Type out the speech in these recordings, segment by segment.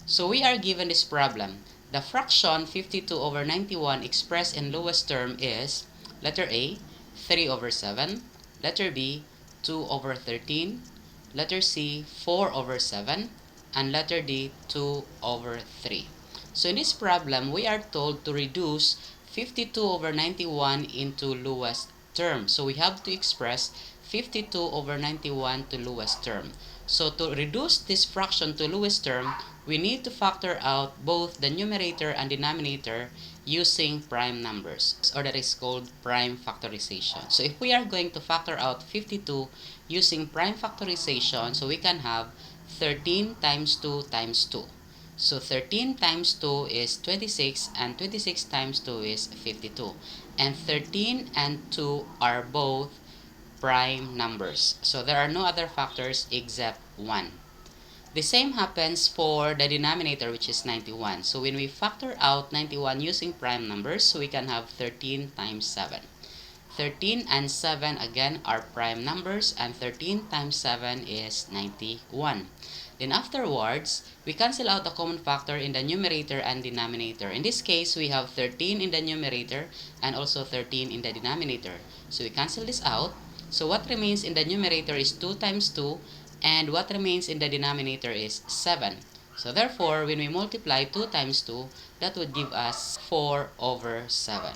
So we are given this problem. The fraction 52 over 91 expressed in lowest term is letter A, 3 over 7, letter B, 2 over 13, letter C, 4 over 7, and letter D, 2 over 3. So in this problem, we are told to reduce 52 over 91 into lowest term. So we have to express 52 over 91 to lowest term. So to reduce this fraction to lowest term, we need to factor out both the numerator and denominator using prime numbers, or that is called prime factorization. So if we are going to factor out 52 using prime factorization, so we can have 13 times 2 times 2. So 13 times 2 is 26 and 26 times 2 is 52. And 13 and 2 are both prime numbers. So there are no other factors except 1. The same happens for the denominator, which is 91. So when we factor out 91 using prime numbers, so we can have 13 times 7. 13 and 7 again are prime numbers, and 13 times 7 is 91. Then afterwards, we cancel out the common factor in the numerator and denominator. In this case, we have 13 in the numerator and also 13 in the denominator. So we cancel this out. So what remains in the numerator is 2 times 2, and what remains in the denominator is 7. So therefore, when we multiply 2 times 2, that would give us 4 over 7.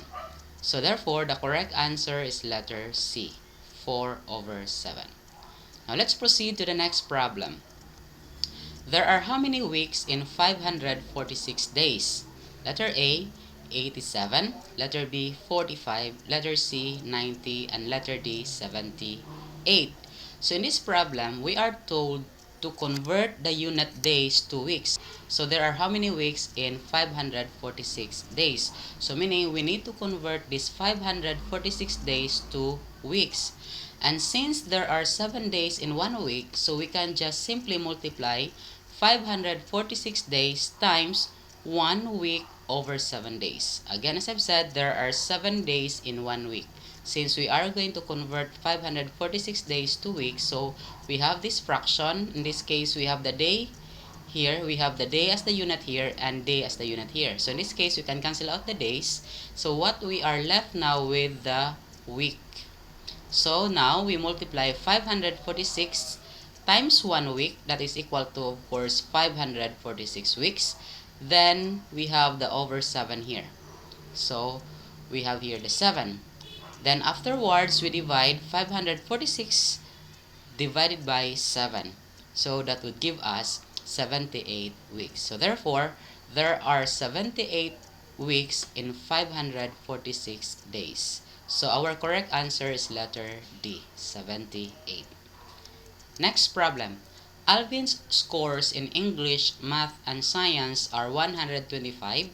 So therefore, the correct answer is letter C, 4 over 7. Now let's proceed to the next problem. There are how many weeks in 546 days? Letter A, 87, letter B, 45, letter C, 90, and letter D, 78. So in this problem, we are told to convert the unit days to weeks. So there are how many weeks in 546 days? So meaning we need to convert these 546 days to weeks. And since there are 7 days in 1 week, so we can just simply multiply 546 days times 1 week over 7 days. Again, as I've said, there are 7 days in 1 week. Since we are going to convert 546 days to weeks, so we have this fraction. In this case, we have the day here, we have the day as the unit here, and day as the unit here. So in this case, we can cancel out the days. So what we are left now with the week. So now we multiply 546 times 1 week, that is equal to, of course, 546 weeks. Then we have the over 7 here. So we have here the 7. Then afterwards, we divide 546 divided by 7. So that would give us 78 weeks. So therefore, there are 78 weeks in 546 days. So our correct answer is letter D, 78. Next problem. Alvin's scores in English, Math, and Science are 125,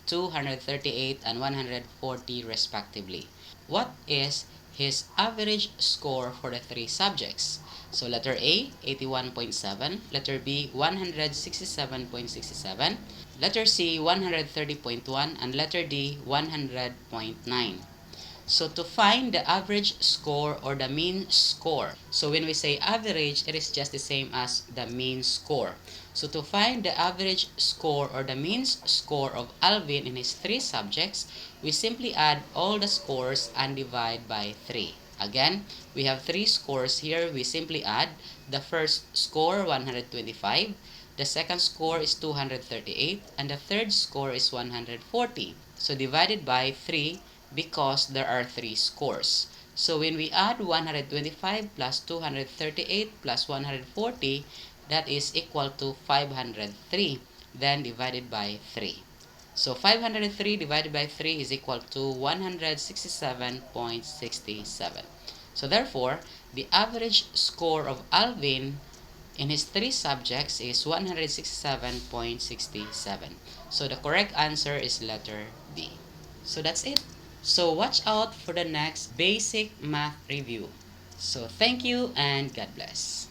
238, and 140 respectively. What is his average score for the 3 subjects? So letter A, 81.7, letter B, 167.67, letter C, 130.1, and letter D, 100.9. So to find the average score or the mean score, so when we say average, it is just the same as the mean score. So to find the average score or the mean score of Alvin in his 3 subjects, we simply add all the scores and divide by 3. Again, we have 3 scores here. We simply add the first score, 125, the second score is 238, and the third score is 140. So divided by 3, because there are 3 scores. So when we add 125 plus 238 plus 140, that is equal to 503, then divided by 3. So 503 divided by 3 is equal to 167.67. So therefore, the average score of Alvin in his 3 subjects is 167.67. So the correct answer is letter B. So that's it. So watch out for the next basic math review. So thank you and God bless.